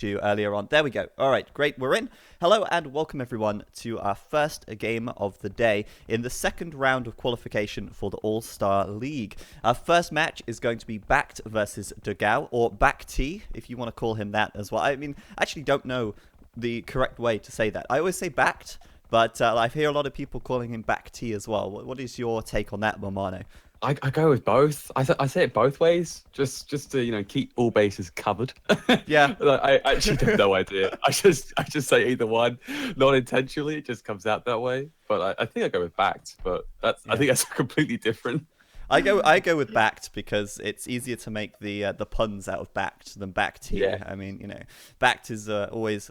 you earlier on. There we go. All right, great. We're in. Hello and welcome everyone to our first game of the day in the second round of qualification for the All-Star League. Our first match is going to be BacT versus dogao, or BacT, if you want to call him that as well. I mean, I actually don't know the correct way to say that. I always say BacT, but I hear a lot of people calling him BacT as well. What is your take on that, Milmano? I go with both. I say it both ways, just to keep all bases covered. Yeah. I actually have no idea. I just say either one, not intentionally. It just comes out that way. But I think I go with BacT. But I think that's completely different. I go with BacT because it's easier to make the puns out of BacT than BacT. Yeah. I mean, BacT is always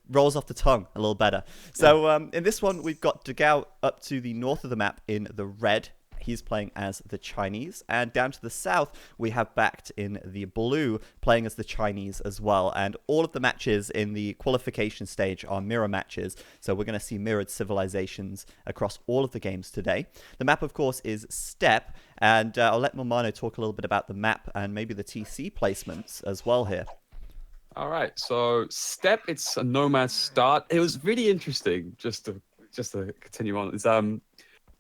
rolls off the tongue a little better. So in this one, we've got dogao up to the north of the map in the red. He's playing as the Chinese, and down to the south we have BacT in the blue playing as the Chinese as well. And all of the matches in the qualification stage are mirror matches, so we're going to see mirrored civilizations across all of the games today. The map, of course, is Steppe, and I'll let Milmano talk a little bit about the map and maybe the TC placements as well here. All right, so Steppe, it's a nomad start. It was really interesting. Just to continue on, is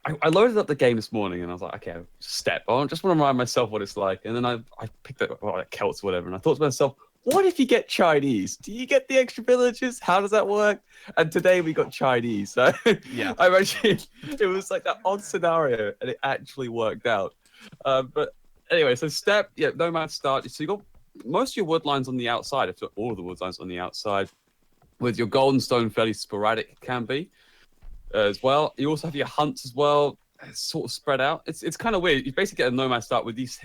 I loaded up the game this morning and I was like, okay, Steppe. I just want to remind myself what it's like. And then I picked up Celts or whatever, and I thought to myself, what if you get Chinese? Do you get the extra villages? How does that work? And today we got Chinese. So yeah, I imagine it was like that odd scenario, and it actually worked out. But anyway, so Steppe, nomad start. So you got most of your wood lines on the outside, if not all of the wood lines on the outside, with your golden stone fairly sporadic, it can be. As well, you also have your hunts as well. It's sort of spread out. It's kind of weird. You basically get a nomad start with these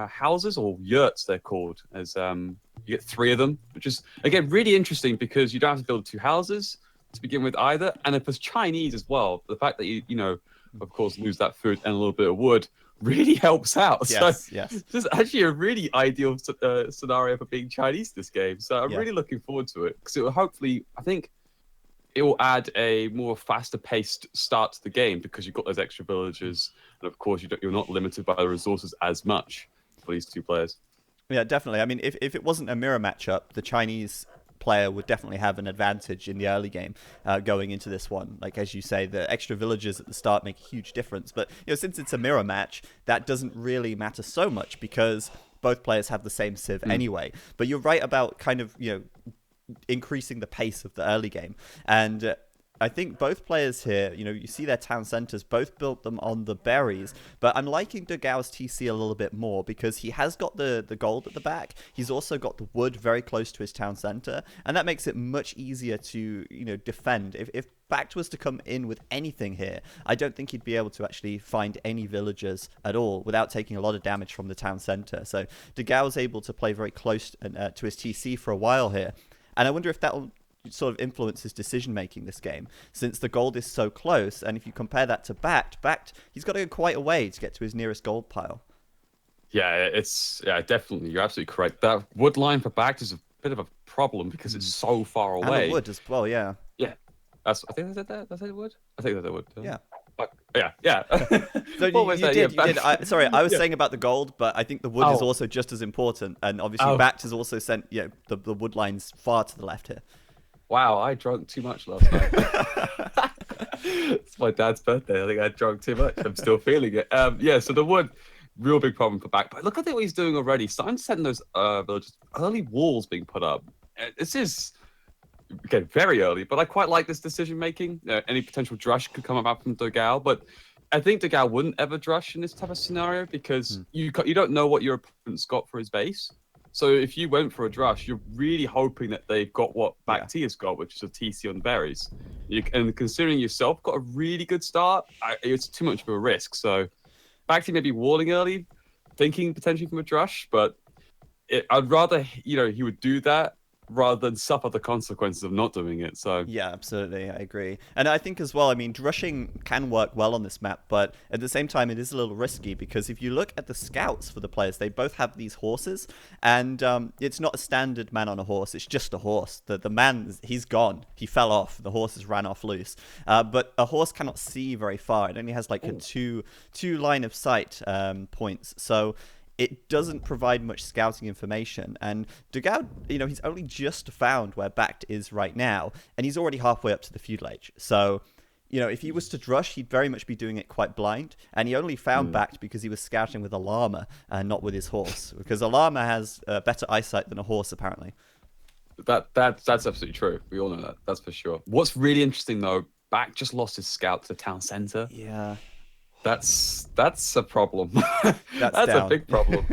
houses, or yurts they're called, as you get 3 of them, which is again really interesting because you don't have to build 2 houses to begin with either. And if it's Chinese as well, the fact that you of course lose that food and a little bit of wood really helps out. Yes. This is actually a really ideal scenario for being Chinese this game. So I'm really looking forward to it because it will hopefully, I think, it will add a more faster-paced start to the game because you've got those extra villages, and of course you're not limited by the resources as much for these 2 players. Yeah, definitely. I mean, if it wasn't a mirror matchup, the Chinese player would definitely have an advantage in the early game going into this one. Like, as you say, the extra villages at the start make a huge difference. But since it's a mirror match, that doesn't really matter so much because both players have the same civ anyway. But you're right about kind of, increasing the pace of the early game. And I think both players here, you see their town centers, both built them on the berries, but I'm liking dogao's TC a little bit more because he has got the gold at the back. He's also got the wood very close to his town center, and that makes it much easier to, defend. If BacT was to come in with anything here, I don't think he'd be able to actually find any villagers at all without taking a lot of damage from the town center. So dogao's able to play very close to his TC for a while here. And I wonder if that will sort of influence his decision-making this game, since the gold is so close. And if you compare that to BacT, he's got to go quite a way to get to his nearest gold pile. Yeah, definitely. You're absolutely correct. That wood line for BacT is a bit of a problem because it's so far away. And the wood as well, yeah. Yeah. I think I said that. Did I say the wood? I think I said the wood. Yeah. Yeah. So you did. Sorry, I was saying about the gold, but I think the wood is also just as important. And obviously, BacT has also sent the wood lines far to the left here. Wow, I drank too much last night. It's my dad's birthday. I think I drank too much. I'm still feeling it. So the wood, real big problem for BacT. But look at what he's doing already. Starting to send those villages, early walls being put up. This is very early, but I quite like this decision making. Any potential drush could come about from dogao, but I think dogao wouldn't ever drush in this type of scenario because you don't know what your opponent's got for his base. So if you went for a drush, you're really hoping that they've got what BacT has got, which is a TC on berries. And considering yourself got a really good start, it's too much of a risk. So BacT may be walling early, thinking potentially from a drush, but I'd rather he would do that rather than suffer the consequences of not doing it. So yeah, absolutely, I agree. And I think as well, I mean, drushing can work well on this map, but at the same time, it is a little risky because if you look at the scouts for the players, they both have these horses, and it's not a standard man on a horse, it's just a horse. The man, he's gone. He fell off. The horses ran off loose. But a horse cannot see very far. It only has like a two line of sight points. So it doesn't provide much scouting information. And dogao, he's only just found where BacT is right now, and he's already halfway up to the feudal age. So, if he was to drush, he'd very much be doing it quite blind. And he only found BacT because he was scouting with a llama and not with his horse, because a llama has better eyesight than a horse, apparently. That's absolutely true. We all know that. That's for sure. What's really interesting though, BacT just lost his scout to the town center. Yeah. That's a problem. That's a big problem.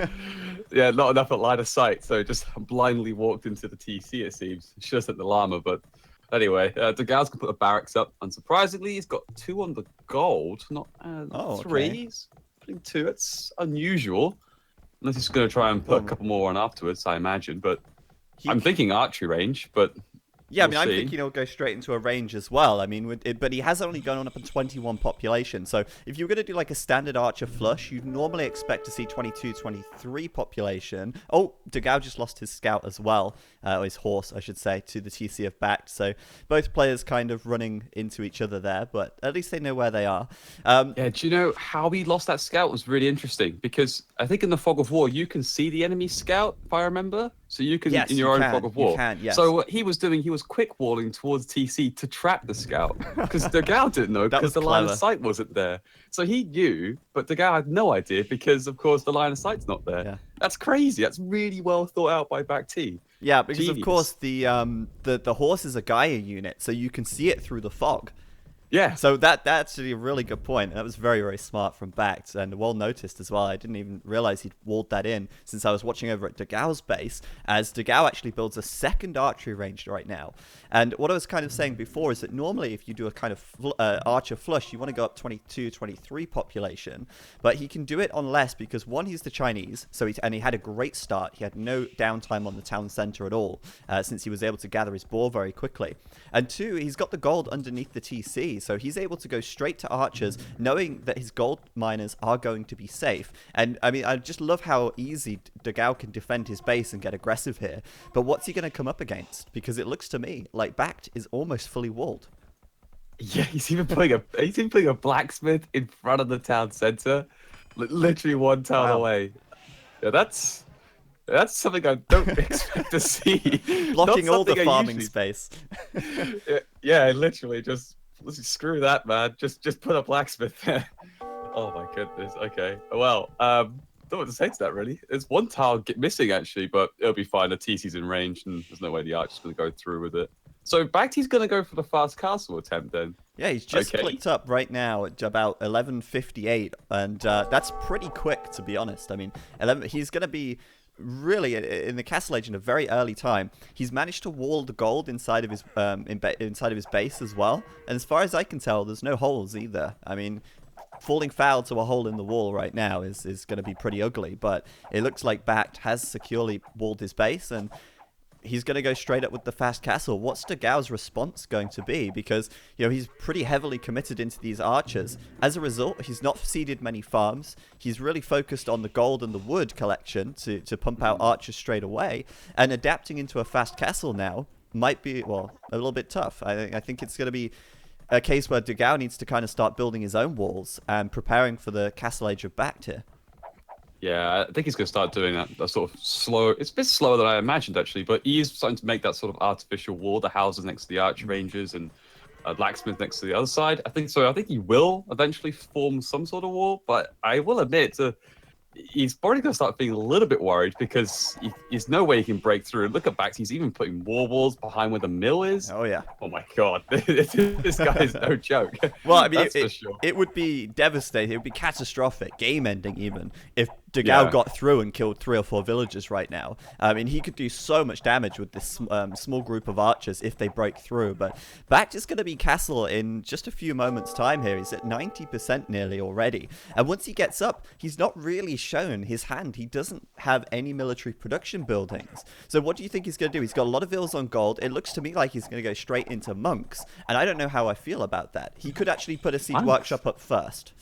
Yeah, not enough at line of sight, so just blindly walked into the TC, it seems. Should have sent the llama, but anyway, dogao's can put the barracks up. Unsurprisingly, he's got 2 on the gold, not 3. Okay. He's putting 2. It's unusual. Unless he's going to try and put a couple more on afterwards, I imagine, but I'm thinking archery range, but yeah, we'll I'm see. thinking he'll go straight into a range as well. I mean, but he has only gone on up in 21 population. So if you're going to do like a standard archer flush, you'd normally expect to see 22, 23 population. Oh, dogao just lost his scout as well, or his horse, I should say, to the TC of BacT. So both players kind of running into each other there, but at least they know where they are. Yeah, do you know how he lost that scout was really interesting? Because I think in the Fog of War, you can see the enemy scout, if I remember. So you can, in your own Fog of War. You can, yes. So what he was doing, he was quick walling towards TC to trap the scout. Because dogao didn't know, because the line of sight wasn't there. So he knew, but dogao had no idea, because of course the line of sight's not there. Yeah. That's crazy. That's really well thought out by BacT. Yeah, because of course the horse is a Gaia unit, so you can see it through the fog. Yeah. So that's actually a really good point. That was very, very smart from BacT and well noticed as well. I didn't even realize he'd walled that in since I was watching over at dogao's base, as dogao actually builds a second archery range right now. And what I was kind of saying before is that normally if you do a kind of archer flush, you want to go up 22, 23 population, but he can do it on less because one, he's the Chinese, so he had a great start. He had no downtime on the town center at all, since he was able to gather his boar very quickly. And 2, he's got the gold underneath the TC, so he's able to go straight to archers, knowing that his gold miners are going to be safe. And I mean, I just love how easy dogao can defend his base and get aggressive here. But what's he going to come up against? Because it looks to me like BacT is almost fully walled. Yeah, he's even putting a blacksmith in front of the town center, literally 1 town away. Yeah, that's something I don't expect to see. Blocking all the farming space. Yeah, literally just screw that, man. Just put a blacksmith there. Oh my goodness. Okay. Well, don't know what to say to that really. There's 1 tile missing actually, but it'll be fine. The TC's in range, and there's no way the archer's going to go through with it. So BacT's going to go for the fast castle attempt then. Yeah, he's just clicked up right now at about 11:58, and that's pretty quick to be honest. I mean, he's going to be really in the castle age in a very early time. He's managed to wall the gold inside of his inside of his base as well, and as far as I can tell, there's no holes either. I mean, falling foul to a hole in the wall right now is going to be pretty ugly, but it looks like BacT has securely walled his base, and he's going to go straight up with the fast castle. What's dogao's response going to be? Because, he's pretty heavily committed into these archers. As a result, he's not seeded many farms. He's really focused on the gold and the wood collection to pump out archers straight away. And adapting into a fast castle now might be, well, a little bit tough. I think it's going to be a case where dogao needs to kind of start building his own walls and preparing for the castle age of BacT here. Yeah, I think he's going to start doing that sort of slow. It's a bit slower than I imagined, actually, but he is starting to make that sort of artificial wall, the houses next to the archer ranges and a blacksmith next to the other side. I think he will eventually form some sort of wall, but I will admit he's probably going to start being a little bit worried because there's no way he can break through. Look at BacT, he's even putting war walls behind where the mill is. Oh, yeah. Oh, my God. This guy is no joke. Well, I mean, it would be devastating. It would be catastrophic, game-ending even, if dogao got through and killed 3 or 4 villagers right now. I mean, he could do so much damage with this small group of archers if they break through. But BacT is going to be castle in just a few moments' time here. He's at 90% nearly already. And once he gets up, he's not really shown his hand. He doesn't have any military production buildings. So what do you think he's going to do? He's got a lot of vills on gold. It looks to me like he's going to go straight into monks. And I don't know how I feel about that. He could actually put a siege workshop up first.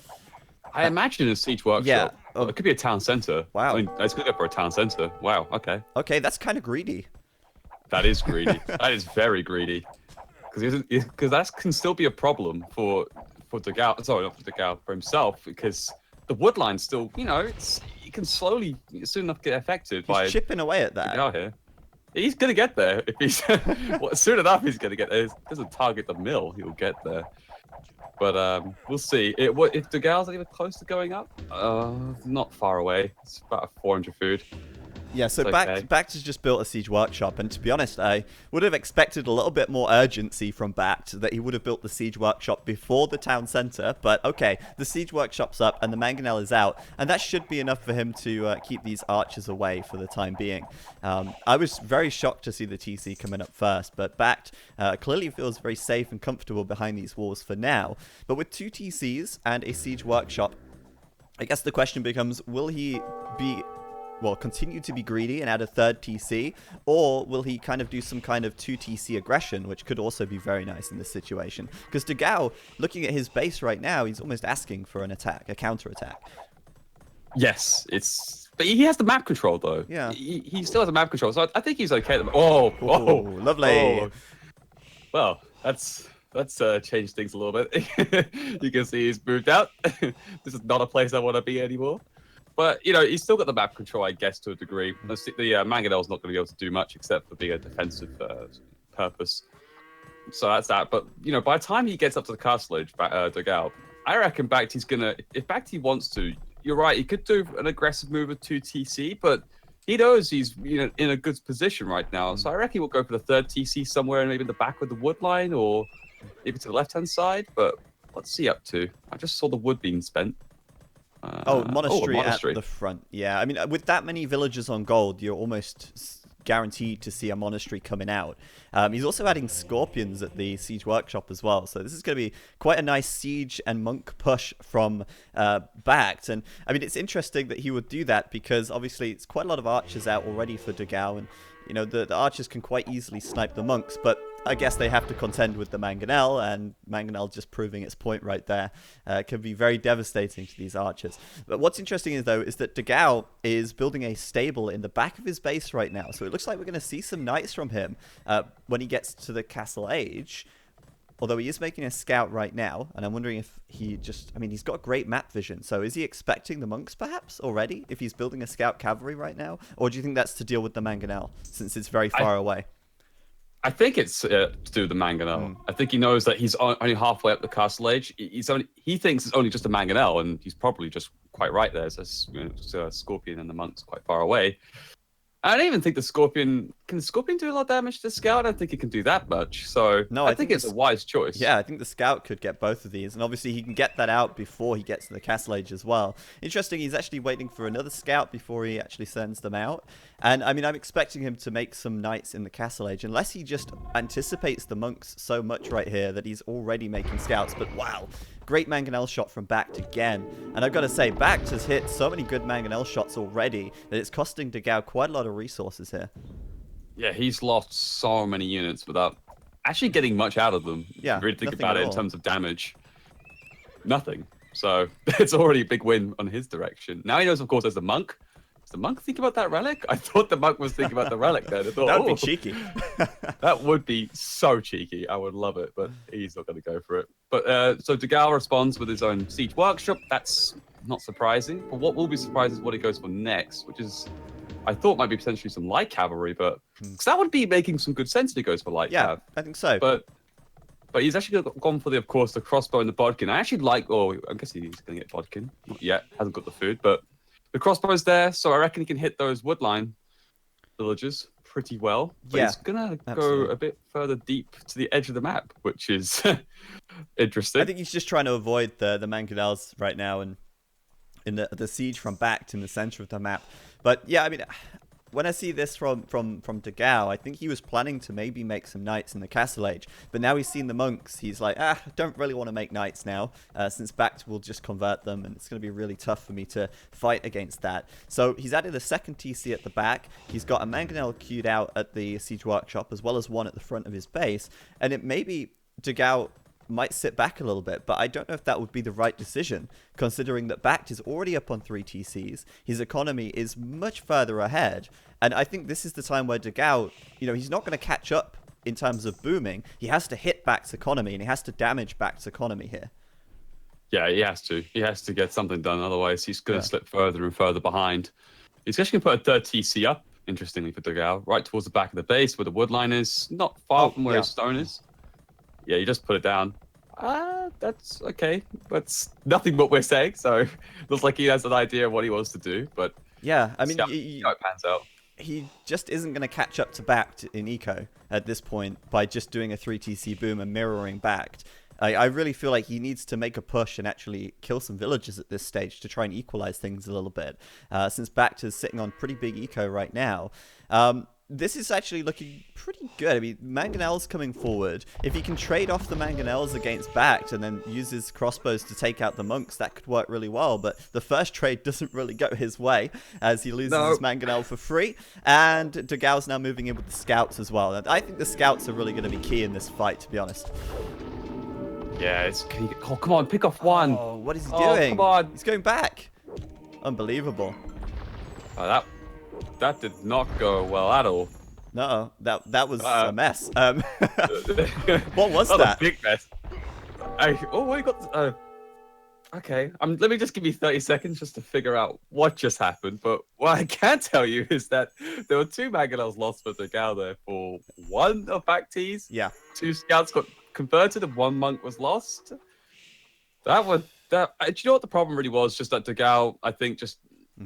I imagine a siege workshop. Yeah. It could be a town center. Wow. I mean, it's going to go for a town center. Wow. Okay. Okay, that's kind of greedy. That is greedy. That is very greedy. Because that can still be a problem for dogao. Sorry, not for dogao, for himself. Because the wood line's still, he can slowly, soon enough, get affected by chipping away at that. Dogao here. He's gonna get there if he's well, soon enough. He's gonna get there. He doesn't target the mill, he'll get there. But we'll see. If Dogao's even close to going up, not far away. It's about a 400 food. Yeah, so okay. BacT has just built a siege workshop, and to be honest, I would have expected a little bit more urgency from BacT, that he would have built the siege workshop before the town center. But okay, the siege workshop's up and the mangonel is out, and that should be enough for him to keep these archers away for the time being. I was very shocked to see the TC coming up first, but BacT clearly feels very safe and comfortable behind these walls for now. But with 2 TCs and a siege workshop, I guess the question becomes, will he continue to be greedy and add a 3rd TC, or will he kind of do some kind of 2 TC aggression, which could also be very nice in this situation? Because dogao, looking at his base right now, he's almost asking for an attack, a counter attack. Yes, but he has the map control though. Yeah, he still has the map control, so I think he's okay. Oh, lovely. Oh. Well, that's changed things a little bit. You can see he's moved out. This is not a place I want to be anymore. But, he's still got the map control, I guess, to a degree. The mangonel's not going to be able to do much except for being a defensive purpose. So that's that. But, by the time he gets up to the castle edge, dogao, I reckon BacT's going to... If BacT wants to, you're right, he could do an aggressive move with 2 TC, but he knows he's in a good position right now. So I reckon he will go for the 3rd TC somewhere, maybe in the back with the wood line, or maybe to the left-hand side. But what's he up to? I just saw the wood being spent. Monastery at the front. Yeah, I mean, with that many villagers on gold, you're almost guaranteed to see a monastery coming out. He's also adding scorpions at the siege workshop as well, so this is going to be quite a nice siege and monk push from BacT. And I mean, it's interesting that he would do that because obviously it's quite a lot of archers out already for dogao, and the archers can quite easily snipe the monks, but I guess they have to contend with the mangonel, and mangonel just proving its point right there can be very devastating to these archers. But what's interesting is that dogao is building a stable in the back of his base right now, so it looks like we're going to see some knights from him when he gets to the castle age. Although he is making a scout right now, and I'm wondering if he's got great map vision, so is he expecting the monks perhaps already, if he's building a scout cavalry right now? Or do you think that's to deal with the mangonel, since it's very far away? I think it's to do with the mangonel. I think he knows that he's only halfway up the castle age. He thinks it's only just a mangonel, and he's probably just quite right there. So a scorpion and the monk's quite far away. I don't even think the scorpion... Can the scorpion do a lot of damage to the scout? I don't think he can do that much. So no, I think it's a wise choice. Yeah, I think the scout could get both of these. And obviously he can get that out before he gets to the castle age as well. Interesting, he's actually waiting for another scout before he actually sends them out. And I mean, I'm expecting him to make some knights in the castle age, unless he just anticipates the monks so much right here that he's already making scouts. But wow, great mangonel shot from BacT again. And I've got to say, BacT has hit so many good mangonel shots already that it's costing dogao quite a lot of resources here. Yeah, he's lost so many units without actually getting much out of them. Yeah, if you really think about it in terms of damage. Nothing. So it's already a big win on his direction. Now he knows, of course, there's the monk. Does the monk think about that relic? I thought the monk was thinking about the relic then. I thought, that would be cheeky. That would be so cheeky. I would love it, but he's not going to go for it. But so dogao responds with his own siege workshop. That's not surprising. But what will be surprising is what he goes for next, which is... I thought might be potentially some light cavalry, but because that would be making some good sense if he goes for light cav. I think so. But he's actually gone for the crossbow and the bodkin. I actually like. Oh, I guess he's going to get bodkin. Not yet. Hasn't got the food, but the crossbow's there, so I reckon he can hit those woodline villagers pretty well. But he's gonna go a bit further deep to the edge of the map, which is interesting. I think he's just trying to avoid the mangonels right now, and in the siege from BacT in the center of the map. But yeah, I mean, when I see this from dogao, I think he was planning to maybe make some knights in the castle age. But now he's seen the monks, he's like, I don't really want to make knights now, since BacT will just convert them, and it's going to be really tough for me to fight against that. So he's added a second TC at the back. He's got a mangonel queued out at the siege workshop, as well as one at the front of his base. And it may be dogao might sit back a little bit, but I don't know if that would be the right decision, considering that BacT is already up on 3 TCs. His economy is much further ahead, and I think this is the time where dogao, he's not going to catch up in terms of booming. He has to hit BacT's economy, and he has to damage BacT's economy here. Yeah, he has to. He has to get something done. Otherwise, he's going to slip further and further behind. He's actually going to put a third TC up, interestingly, for dogao, right towards the back of the base where the wood line is, not far from where his stone is. Yeah, you just put it down. That's okay. That's nothing but we're saying. So looks like he has an idea of what he wants to do. But yeah, I mean, how it pans out. He just isn't going to catch up to BacT in Eco at this point by just doing a 3TC boom and mirroring BacT. I really feel like he needs to make a push and actually kill some villagers at this stage to try and equalize things a little bit. Since BacT is sitting on pretty big eco right now. This is actually looking pretty good. I mean, Mangonel's coming forward. If he can trade off the Mangonels against BacT and then use his crossbows to take out the monks, that could work really well. But the first trade doesn't really go his way as he loses his Mangonel for free. And dogao's now moving in with the scouts as well. And I think the scouts are really going to be key in this fight, to be honest. Yeah, oh, come on, pick off one. Oh, what is he doing? Come on. He's going back. Unbelievable. Oh, that did not go well at all. No, that was a mess. What was that? A big mess. We got. Okay, let me just give you 30 seconds just to figure out what just happened. But what I can tell you is that there were 2 Mangonels lost for dogao there for 1 of BacTs. Yeah. 2 scouts got converted and 1 monk was lost. Do you know what the problem really was? Just that dogao, I think, just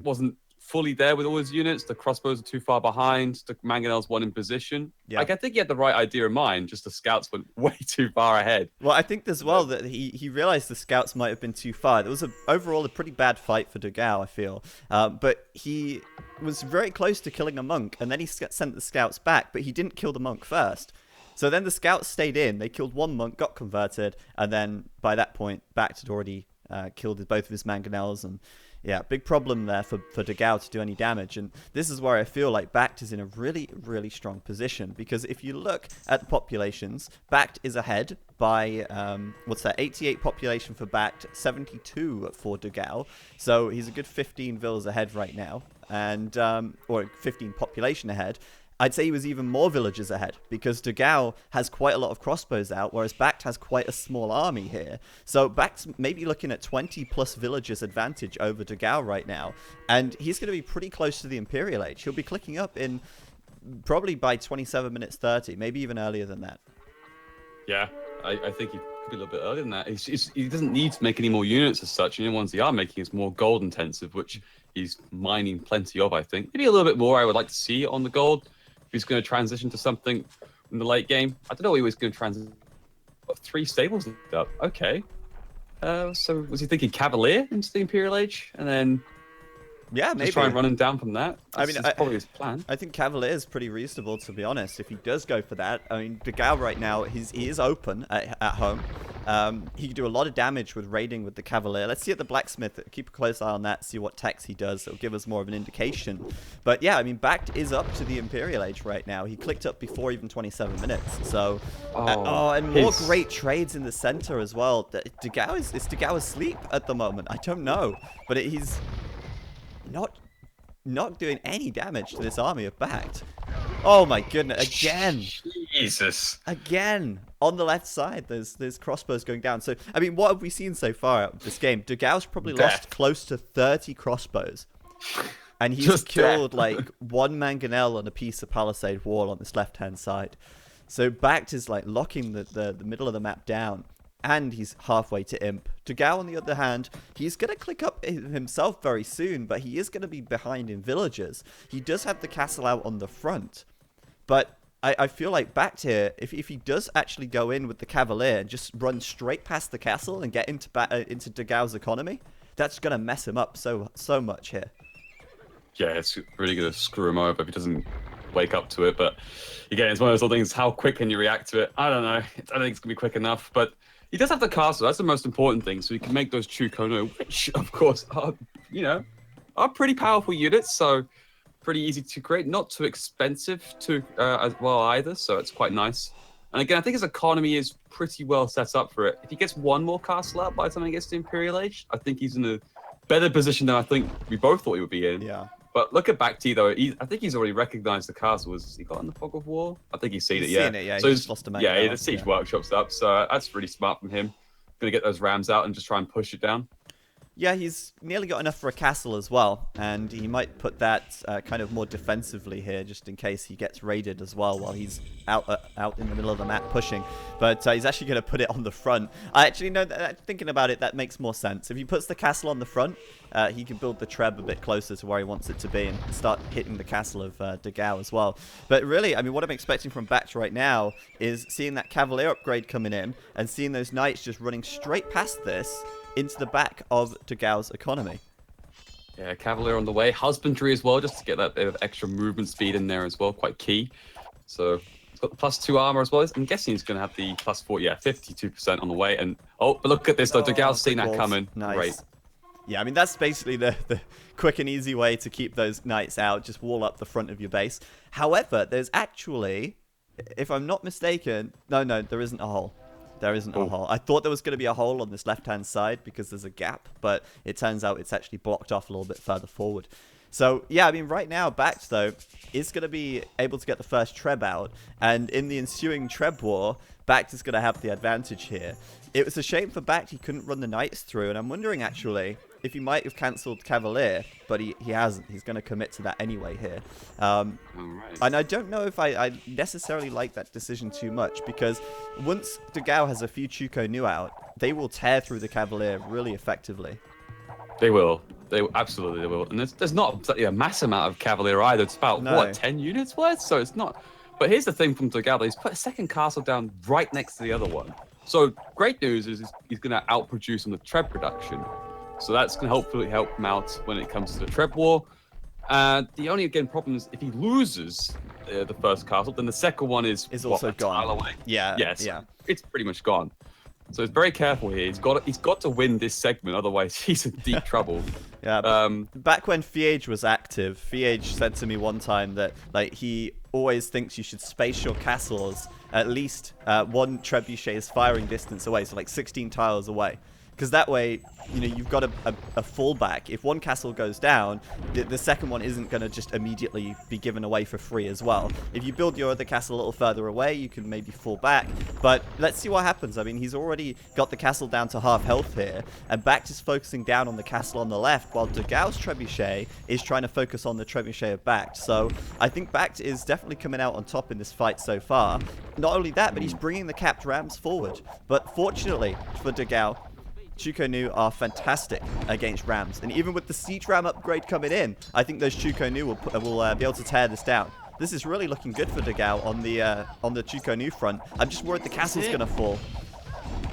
wasn't fully there with all his units. The crossbows are too far behind. The Mangonels weren't in position. Yeah. Like, I think he had the right idea in mind, just the scouts went way too far ahead. Well, I think as well that he realized the scouts might have been too far. It was overall a pretty bad fight for dogao, I feel. But he was very close to killing a monk, and then he sent the scouts back, but he didn't kill the monk first. So then the scouts stayed in, they killed 1 monk, got converted, and then by that point, BacT had already killed both of his Mangonels, and yeah, big problem there for dogao to do any damage. And this is where I feel like BacT is in a really, really strong position. Because if you look at the populations, BacT is ahead by, 88 population for BacT, 72 for dogao. So he's a good 15 villas ahead right now. And, or 15 population ahead. I'd say he was even more villagers ahead because dogao has quite a lot of crossbows out, whereas BacT has quite a small army here. So BacT's maybe looking at 20 plus villagers advantage over dogao right now, and he's going to be pretty close to the Imperial Age. He'll be clicking up in probably by 27 minutes 30, maybe even earlier than that. Yeah, I think he could be a little bit earlier than that. He doesn't need to make any more units as such, and the ones he are making is more gold intensive, which he's mining plenty of, I think. Maybe a little bit more I would like to see on the gold. He's going to transition to something in the late game. I don't know what he was going to transition. 3 stables up. Okay. So was he thinking Cavalier into the Imperial Age? And then maybe try and run him down from that? That's probably his plan. I think Cavalier is pretty reasonable, to be honest, if he does go for that. I mean, dogao right now, he is open at home. He can do a lot of damage with raiding with the Cavalier. Let's see at the Blacksmith. Keep a close eye on that, see what techs he does. It'll give us more of an indication. But yeah, I mean, BacT is up to the Imperial Age right now. He clicked up before even 27 minutes. So, and more great trades in the center as well. dogao is dogao asleep at the moment? I don't know. But he's not doing any damage to this army of BacT. Oh my goodness, again. Jesus. Again. On the left side, there's crossbows going down. So, I mean, what have we seen so far out of this game? dogao's probably lost close to 30 crossbows. And he's killed like 1 Mangonel on a piece of palisade wall on this left-hand side. So BacT is like locking the middle of the map down. And he's halfway to Imp. dogao, on the other hand, he's going to click up himself very soon, but he is going to be behind in villagers. He does have the castle out on the front. But I feel like BacT here, if he does actually go in with the Cavalier and just run straight past the castle and get into dogao's economy, that's going to mess him up so much here. Yeah, it's really going to screw him over if he doesn't wake up to it. But again, it's one of those little things, how quick can you react to it? I don't know. I don't think it's going to be quick enough, but he does have the castle. That's the most important thing. So he can make those Chukono, which, of course, are pretty powerful units. So pretty easy to create. Not too expensive as well either. So it's quite nice. And again, I think his economy is pretty well set up for it. If he gets 1 more castle up by the time he gets to Imperial Age, I think he's in a better position than I think we both thought he would be in. Yeah. But look at BacT though. I think he's already recognized the castle. Has he got in the fog of war? I think he's seen it. Yeah. Seen it, yeah. So he's lost a the siege workshop's up. So that's really smart from him. going to get those rams out and just try and push it down. Yeah, he's nearly got enough for a castle as well, and he might put that kind of more defensively here, just in case he gets raided as well while he's out in the middle of the map pushing. But he's actually going to put it on the front. I actually know that thinking about it, that makes more sense. If he puts the castle on the front, he can build the treb a bit closer to where he wants it to be and start hitting the castle of dogao as well. But really, I mean, what I'm expecting from BacT right now is seeing that Cavalier upgrade coming in and seeing those knights just running straight past this into the back of dogao's economy. Yeah, Cavalier on the way. Husbandry as well, just to get that bit of extra movement speed in there as well, quite key. So he's got the +2 armor as well. I'm guessing he's going to have the +4, yeah, 52% on the way. And oh, but look at this though, dogao's seen that coming. Nice. Great. Yeah, I mean, that's basically the quick and easy way to keep those knights out. Just wall up the front of your base. However, there's actually, if I'm not mistaken, no, there isn't a hole. There isn't a hole. I thought there was going to be a hole on this left-hand side because there's a gap, but it turns out it's actually blocked off a little bit further forward. So, yeah, I mean, right now, BacT, though, is going to be able to get the first treb out, and in the ensuing treb war, BacT is going to have the advantage here. It was a shame for BacT he couldn't run the knights through, and I'm wondering, actually, if he might have cancelled Cavalier, but he hasn't. He's going to commit to that anyway here. And I don't know if I necessarily like that decision too much, because once dogao has a few Chuko Nu out, they will tear through the Cavalier really effectively. They will. Absolutely they will. And there's not exactly a mass amount of Cavalier either. It's about, what, 10 units worth? So it's not... But here's the thing from dogao. He's put a second castle down right next to the other one. So great news is he's going to outproduce on the treb production. So that's going to hopefully help him out when it comes to the treb war. The only, again, problem is if he loses the first castle, then the second one is also gone. A mile away. Yeah. Yes. Yeah. It's pretty much gone. So he's very careful here. He's got to win this segment, otherwise he's in deep trouble. Yeah. Back when TaToH was active, TaToH said to me one time that he always thinks you should space your castles at least one trebuchet's firing distance away, so 16 tiles away. Because that way, you've got a fallback. If one castle goes down, the second one isn't going to just immediately be given away for free as well. If you build your other castle a little further away, you can maybe fall back. But let's see what happens. I mean, he's already got the castle down to half health here, and BacT is focusing down on the castle on the left, while dogao's trebuchet is trying to focus on the trebuchet of BacT. So I think BacT is definitely coming out on top in this fight so far. Not only that, but he's bringing the capped rams forward. But fortunately for dogao, Chuko Nu are fantastic against rams, and even with the siege ram upgrade coming in, I think those Chuko Nu will be able to tear this down. This is really looking good for dogao on the Chuko Nu front. I'm just worried the castle's gonna fall.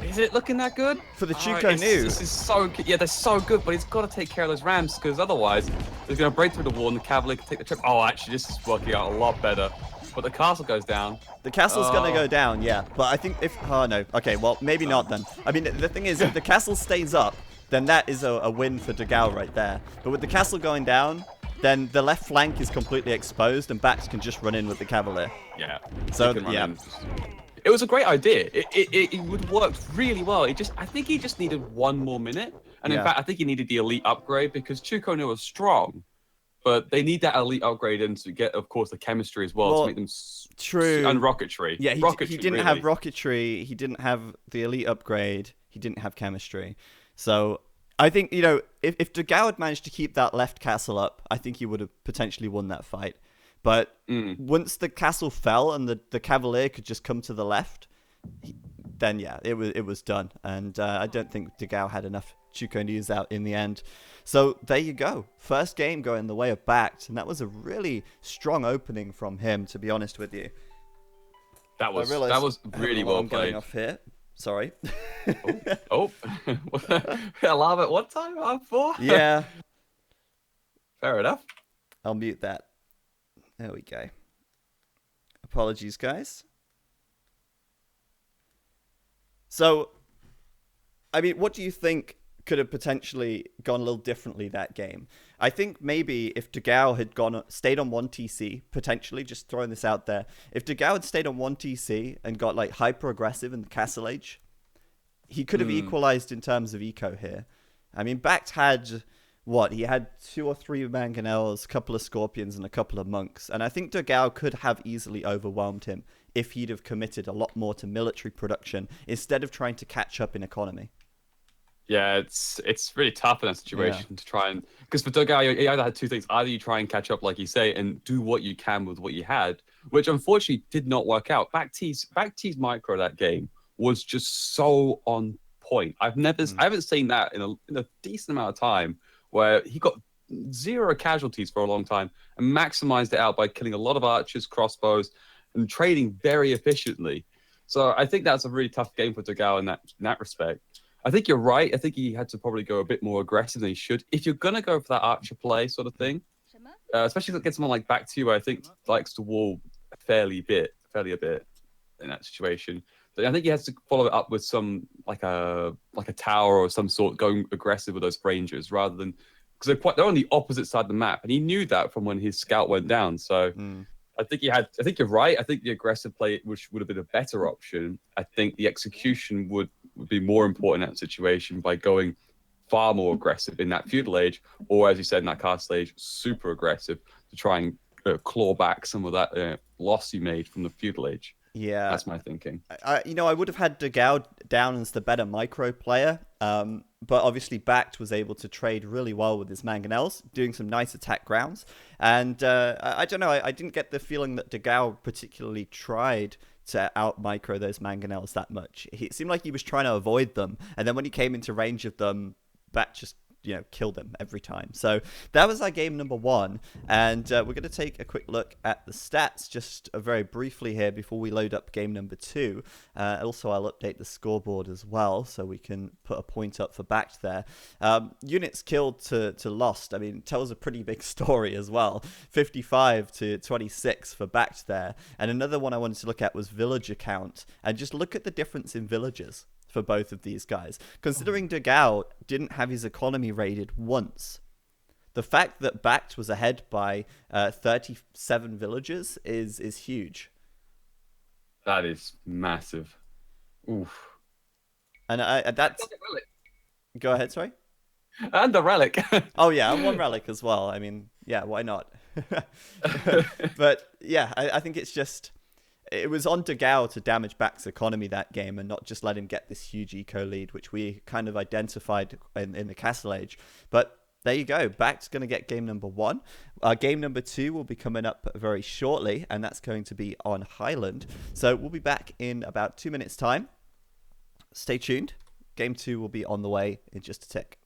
Is it looking that good? For the Chuko Nu. This is so good. Yeah, they're so good, but he's got to take care of those rams, because otherwise they're going to break through the wall and the cavalry can take the trip. Oh, actually, this is working out a lot better. But the castle goes down. The castle's going to go down, yeah. But I think if... Oh, no. Okay, well, maybe not then. I mean, the thing is, if the castle stays up, then that is a win for dogao right there. But with the castle going down, then the left flank is completely exposed, and BacT can just run in with the cavalier. Yeah. So, yeah. It was a great idea. It would work really well. I think he just needed one more minute. And in fact, I think he needed the elite upgrade, because Chuko Nu was strong. But they need that elite upgrade and to get, of course, the chemistry as well to make them true. And rocketry. Yeah, he didn't have rocketry. He didn't have the elite upgrade. He didn't have chemistry. So I think, if dogao had managed to keep that left castle up, I think he would have potentially won that fight. But once the castle fell and the cavalier could just come to the left, then yeah, it was done. And I don't think dogao had enough Chuko Nus out in the end. So there you go. First game going the way of BacT, and that was a really strong opening from him, to be honest with you. That was really well played. Going off here. Sorry. Oh. Alarm at what time? Half 4? Yeah. Fair enough. I'll mute that. There we go. Apologies, guys. So, I mean, what do you think could have potentially gone a little differently that game? I think maybe if dogao had stayed on 1 TC, potentially, just throwing this out there, if dogao had stayed on 1 TC and got hyper aggressive in the castle age, he could have equalized in terms of eco here. I mean, BacT had he had 2 or 3 mangonels, a couple of scorpions, and a couple of monks, and I think dogao could have easily overwhelmed him if he'd have committed a lot more to military production instead of trying to catch up in economy. Yeah, it's really tough in that Yeah. situation to try and because for dogao, you either had two things: either you try and catch up, like you say, and do what you can with what you had, which unfortunately did not work out. BacT's micro that game was just so on point. I haven't seen that in a decent amount of time where he got zero casualties for a long time and maximized it out by killing a lot of archers, crossbows, and trading very efficiently. So I think that's a really tough game for dogao in that respect. I think you're right. I think he had to probably go a bit more aggressive than he should. If you're going to go for that archer play sort of thing, especially against someone like BacT, who I think likes to wall fairly a bit in that situation. But I think he has to follow it up with some like a tower or some sort, going aggressive with those rangers rather than because they're on the opposite side of the map, and he knew that from when his scout went down. So. I think you're right. I think the aggressive play, which would have been a better option. I think the execution would be more important in that situation by going far more aggressive in that feudal age, or as you said in that castle age, super aggressive to try and claw back some of that loss you made from the feudal age. Yeah, that's my thinking. I would have had dogao down as the better micro player, but obviously BacT was able to trade really well with his mangonels, doing some nice attack grounds. And I don't know, I didn't get the feeling that dogao particularly tried to out micro those mangonels that much. It seemed like he was trying to avoid them, and then when he came into range of them, BacT just killed him every time. So that was our game number 1, and we're going to take a quick look at the stats just very briefly here before we load up game number 2. Also, I'll update the scoreboard as well so we can put a point up for BacT there. Units killed to lost, I mean, tells a pretty big story as well. 55 to 26 for BacT there. And another one I wanted to look at was villager count, and just look at the difference in villagers for both of these guys. Considering dogao didn't have his economy raided once, the fact that BacT was ahead by 37 villagers is huge. That is massive. Oof. And that's... Go ahead, sorry? And the relic. Oh, yeah, and 1 relic as well. I mean, yeah, why not? But, yeah, I think it's just... It was on dogao to damage BacT's economy that game and not just let him get this huge eco lead, which we kind of identified in the Castle Age. But there you go. BacT's going to get game number 1. Game number 2 will be coming up very shortly, and that's going to be on Highland. So we'll be back in about 2 minutes' time. Stay tuned. Game 2 will be on the way in just a tick.